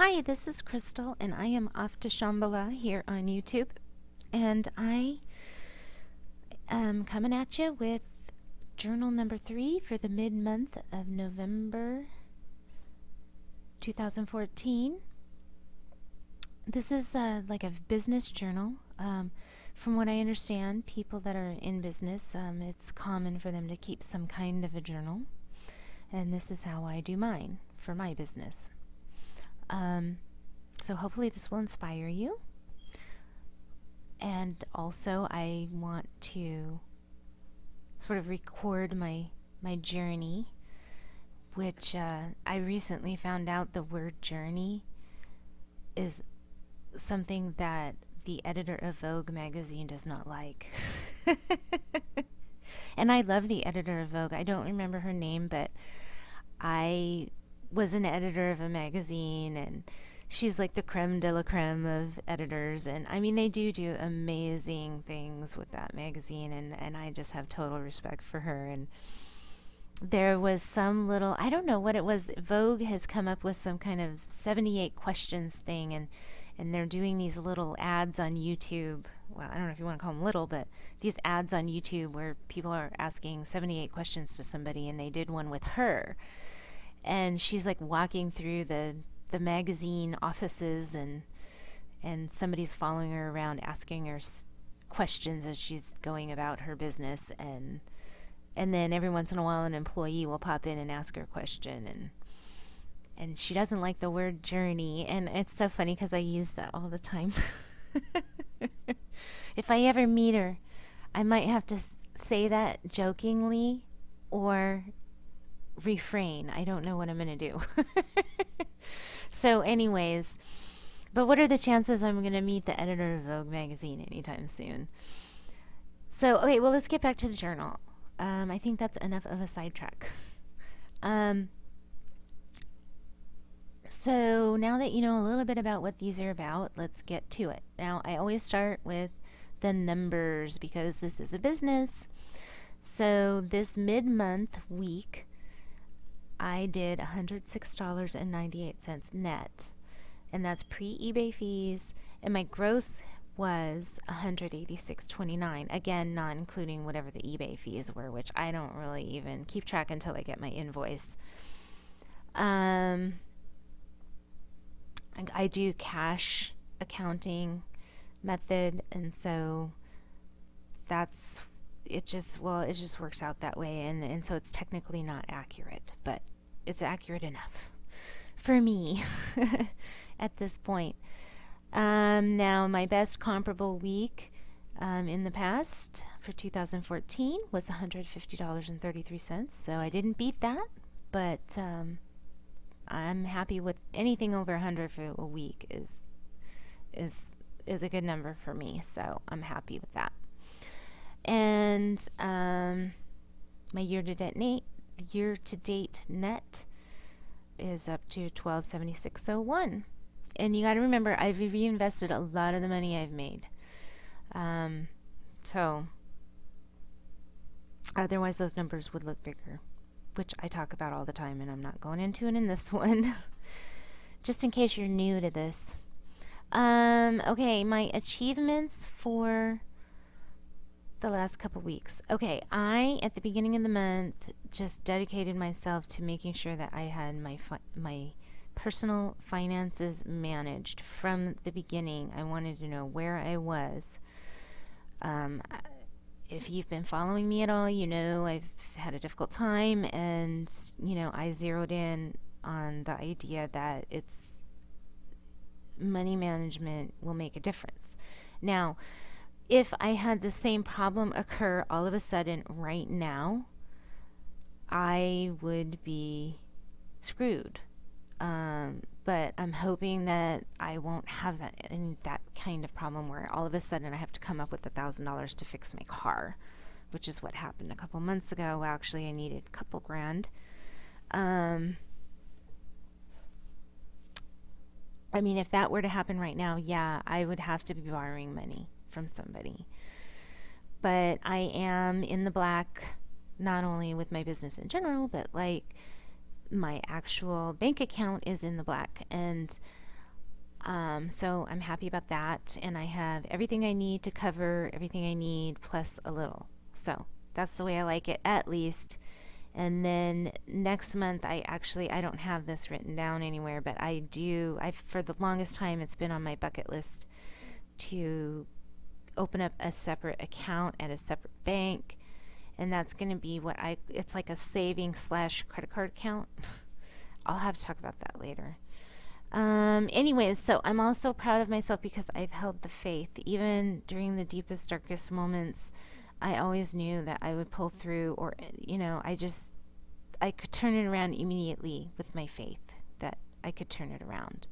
Hi, this is Crystal, and I am off to Shambhala here on YouTube. And I am coming at you with journal number 3 for the mid-month of November 2014. This is like a business journal. From what I understand, people that are in business, it's common for them to keep some kind of a journal. And this is how I do mine for my business. So hopefully this will inspire you. And also I want to sort of record my journey, which I recently found out the word journey is something that the editor of Vogue magazine does not like. And I love the editor of Vogue. I don't remember her name, but I was an editor of a magazine, and she's like the creme de la creme of editors. And I mean, they do amazing things with that magazine, and I just have total respect for her. And there was some little, I don't know what it was, Vogue has come up with some kind of 78 questions thing, and they're doing these little ads on YouTube. Well, I don't know if you want to call them little, but these ads on YouTube where people are asking 78 questions to somebody, and they did one with her. And she's like walking through the magazine offices, and somebody's following her around asking her questions as she's going about her business, and then every once in a while an employee will pop in and ask her a question, and she doesn't like the word journey, and it's so funny because I use that all the time. If I ever meet her, I might have to say that jokingly or refrain. I don't know what I'm going to do. So anyways, but what are the chances I'm going to meet the editor of Vogue magazine anytime soon? So, okay, well, let's get back to the journal. I think that's enough of a sidetrack. So now that you know a little bit about what these are about, let's get to it. Now, I always start with the numbers because this is a business. So this mid-month week, I did $106.98 net, and that's pre-eBay fees, and my gross was $186.29, again not including whatever the eBay fees were, which I don't really even keep track until I get my invoice. I do cash accounting method, and so that's it just works out that way, and so it's technically not accurate, but it's accurate enough for me at this point. Now my best comparable week in the past for 2014 was $150.33, so I didn't beat that, but I'm happy with anything over 100 for a week is a good number for me, so I'm happy with that. And my year-to-date net is up to $1276.01. And you got to remember, I've reinvested a lot of the money I've made. So otherwise those numbers would look bigger, which I talk about all the time, and I'm not going into it in this one. Just in case you're new to this. Okay, my achievements for the last couple weeks. Okay, I at the beginning of the month just dedicated myself to making sure that I had my personal finances managed from the beginning. I wanted to know where I was. If you've been following me at all, you know I've had a difficult time, and I zeroed in on the idea that it's money management will make a difference. Now, if I had the same problem occur all of a sudden right now, I would be screwed. But I'm hoping that I won't have that kind of problem where all of a sudden I have to come up with $1,000 to fix my car, which is what happened a couple months ago. Well, actually, I needed a couple grand. I mean, if that were to happen right now, yeah, I would have to be borrowing money from somebody. But I am in the black, not only with my business in general, but like my actual bank account is in the black. And So I'm happy about that. And I have everything I need to cover everything I need plus a little. So that's the way I like it, at least. And then next month, I don't have this written down anywhere, but for the longest time, it's been on my bucket list to open up a separate account at a separate bank. And that's going to be it's like a saving slash credit card account. I'll have to talk about that later. Anyways, so I'm also proud of myself because I've held the faith. Even during the deepest, darkest moments, I always knew that I would pull through, or, I could turn it around immediately with my faith that I could turn it around,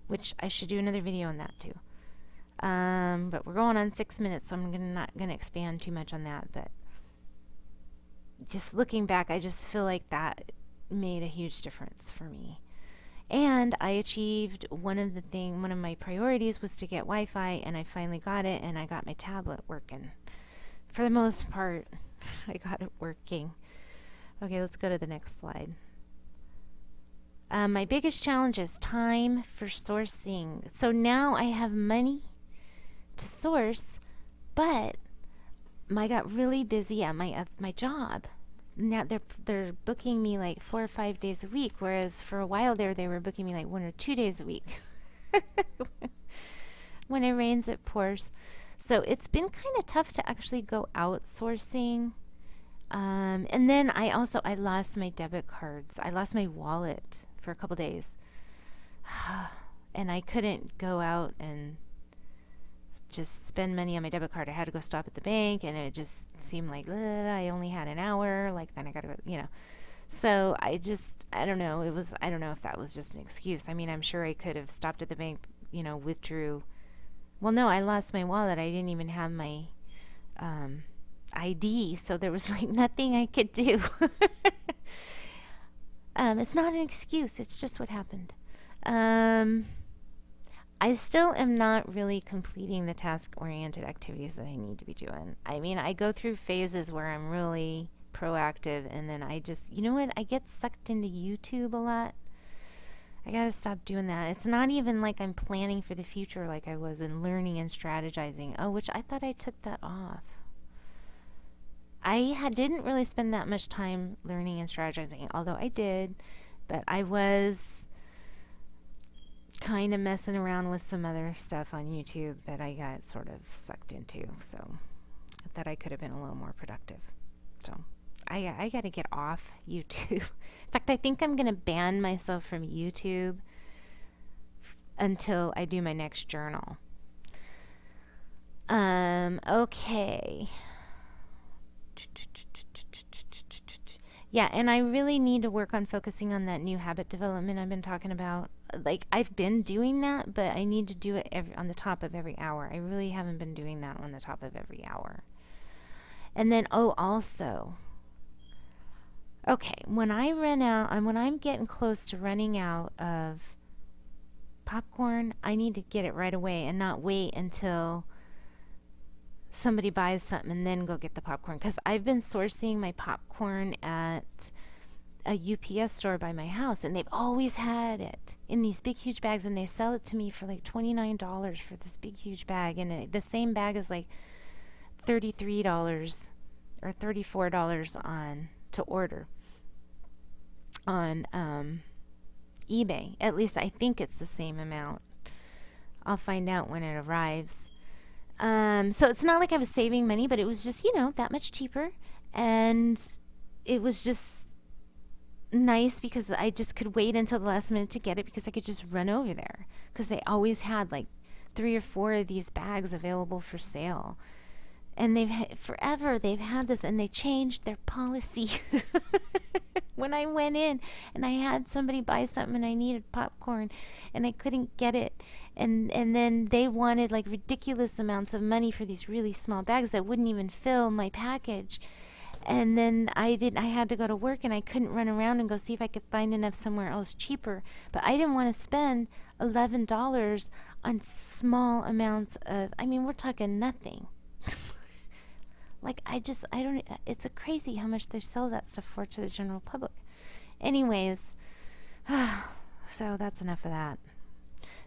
which I should do another video on that too. But we're going on 6 minutes, so I'm not going to expand too much on that. But just looking back, I just feel like that made a huge difference for me. And I achieved one of my priorities was to get Wi-Fi, and I finally got it, and I got my tablet working. For the most part, I got it working. Okay, let's go to the next slide. My biggest challenge is time for sourcing. So now I have money to source, but I got really busy at my job. Now they're booking me like 4 or 5 days a week, whereas for a while there they were booking me like 1 or 2 days a week. When it rains, it pours. So it's been kind of tough to actually go outsourcing. And then I lost my debit cards. I lost my wallet for a couple days. And I couldn't go out and just spend money on my debit card. I had to go stop at the bank, and it just seemed like I only had an hour. Like, then I got to go, So I don't know. I don't know if that was just an excuse. I mean, I'm sure I could have stopped at the bank, withdrew. Well, no, I lost my wallet. I didn't even have my ID, so there was like nothing I could do. It's not an excuse. It's just what happened. I still am not really completing the task-oriented activities that I need to be doing. I mean, I go through phases where I'm really proactive, and then I just, I get sucked into YouTube a lot. I gotta stop doing that. It's not even like I'm planning for the future like I was in learning and strategizing. Oh, which I thought I took that off. I didn't really spend that much time learning and strategizing, although I did, but I was kind of messing around with some other stuff on YouTube that I got sort of sucked into, so that I could have been a little more productive. So I got to get off YouTube. In fact, I think I'm going to ban myself from YouTube until I do my next journal. Okay. Yeah, and I really need to work on focusing on that new habit development I've been talking about. Like, I've been doing that, but I need to do it on the top of every hour. I really haven't been doing that on the top of every hour. And then, also, okay, when I'm getting close to running out of popcorn, I need to get it right away and not wait until somebody buys something and then go get the popcorn, because I've been sourcing my popcorn at a UPS store by my house, and they've always had it in these big huge bags, and they sell it to me for like $29 for this big huge bag, and the same bag is like $33 or $34 on to order on eBay. At least I think it's the same amount. I'll find out when it arrives. So it's not like I was saving money, but it was just, that much cheaper. And it was just nice because I just could wait until the last minute to get it, because I could just run over there, because they always had like 3 or 4 of these bags available for sale. And forever they've had this, and they changed their policy. When I went in and I had somebody buy something and I needed popcorn and I couldn't get it, and then they wanted like ridiculous amounts of money for these really small bags that wouldn't even fill my package. And then I had to go to work, and I couldn't run around and go see if I could find enough somewhere else cheaper. But I didn't want to spend $11 on small amounts of, we're talking nothing. Like, I don't, it's crazy how much they sell that stuff for to the general public. Anyways, so that's enough of that.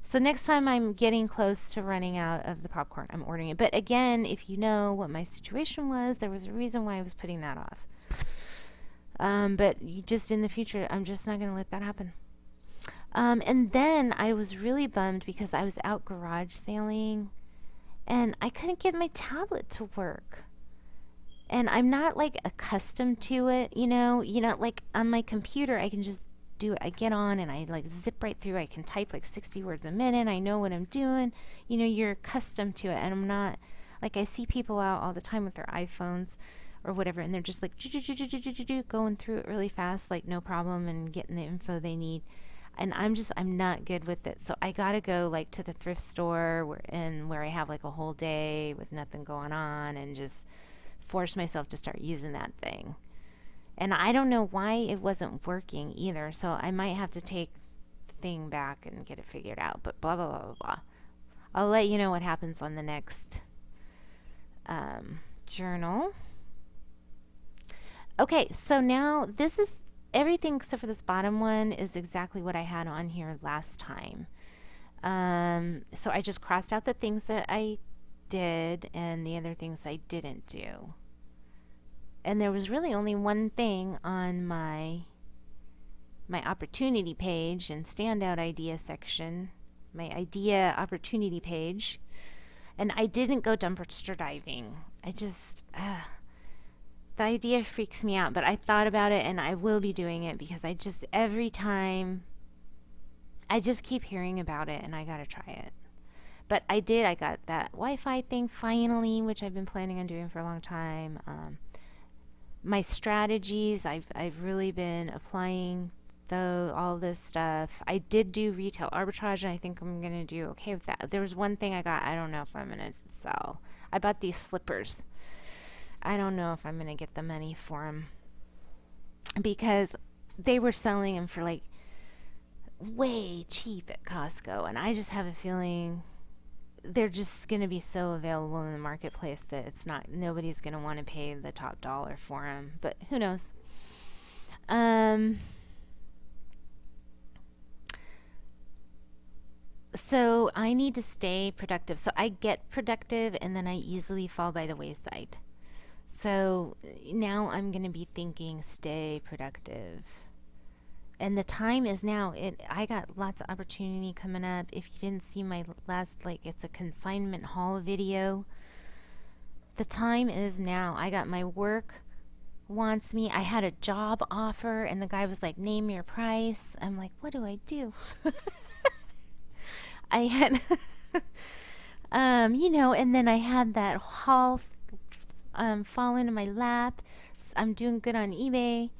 So next time I'm getting close to running out of the popcorn, I'm ordering it. But again, if you know what my situation was, there was a reason why I was putting that off. But just in the future, I'm just not going to let that happen. And then I was really bummed because I was out garage sailing and I couldn't get my tablet to work. And I'm not like accustomed to it, like on my computer, I can just do it. I get on and I like zip right through. I can type like 60 words a minute. I know what I'm doing. You're accustomed to it. And I'm not like, I see people out all the time with their iPhones or whatever, and they're just like going through it really fast, like no problem, and getting the info they need. And I'm not good with it. So I gotta go like to the thrift store where I have like a whole day with nothing going on, and just force myself to start using that thing. And I don't know why it wasn't working either. So I might have to take the thing back and get it figured out. But blah, blah, blah, blah, blah. I'll let you know what happens on the next journal. Okay, so now this is everything except for this bottom one is exactly what I had on here last time. So I just crossed out the things that I did and the other things I didn't do. And there was really only one thing on my opportunity page and standout idea section, my idea opportunity page. And I didn't go dumpster diving. I just, the idea freaks me out, but I thought about it and I will be doing it because every time, I just keep hearing about it and I gotta try it. But I got that Wi-Fi thing finally, which I've been planning on doing for a long time. My strategies, I've really been applying all this stuff. I did do retail arbitrage, and I think I'm going to do okay with that. There was one thing I got, I don't know if I'm going to sell. I bought these slippers. I don't know if I'm going to get the money for them because they were selling them for like way cheap at Costco, and I just have a feeling they're just going to be so available in the marketplace that nobody's going to want to pay the top dollar for them, but who knows. So I need to stay productive. So I get productive and then I easily fall by the wayside. So now I'm going to be thinking stay productive. And the time is now. I got lots of opportunity coming up. If you didn't see my last, it's a consignment haul video. The time is now. I got my work wants me. I had a job offer and the guy was like, name your price. I'm like, what do I do? I had, and then I had that haul fall into my lap. I'm doing good on eBay.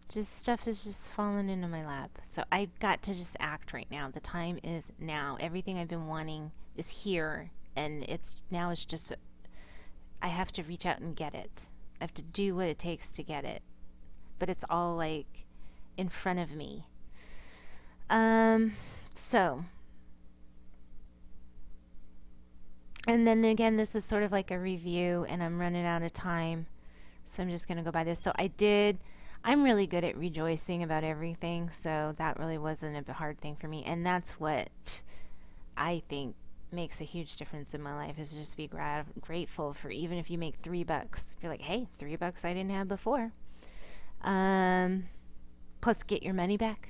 Just stuff is just falling into my lap. So I've got to just act right now. The time is now. Everything I've been wanting is here, and it's just I have to reach out and get it. I have to do what it takes to get it. But it's all like in front of me. So and then again, this is sort of like a review, and I'm running out of time. So I'm just going to go by this. So I'm really good at rejoicing about everything, so that really wasn't a hard thing for me. And that's what I think makes a huge difference in my life, is just be grateful for, even if you make $3. You're like, hey, $3 I didn't have before. Plus get your money back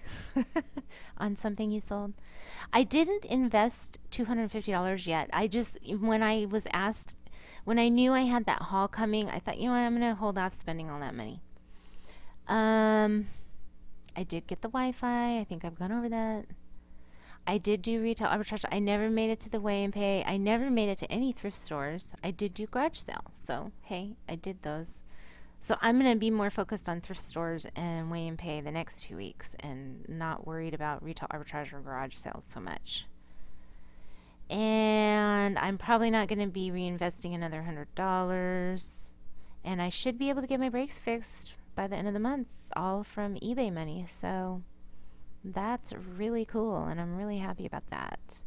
on something you sold. I didn't invest $250 yet. When I knew I had that haul coming, I thought, I'm going to hold off spending all that money. I did get the Wi-Fi. I think I've gone over that. I did do retail arbitrage. I never made it to the weigh and pay. I never made it to any thrift stores. I did do garage sale. So, hey, I did those. So I'm going to be more focused on thrift stores and weigh and pay the next 2 weeks and not worried about retail arbitrage or garage sales so much. And I'm probably not going to be reinvesting another $100. And I should be able to get my brakes fixed by the end of the month, all from eBay money. So that's really cool, and I'm really happy about that.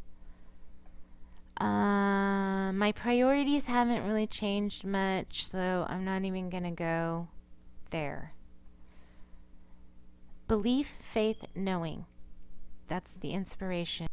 My priorities haven't really changed much, so I'm not even gonna go there. Belief, faith, knowing. That's the inspiration.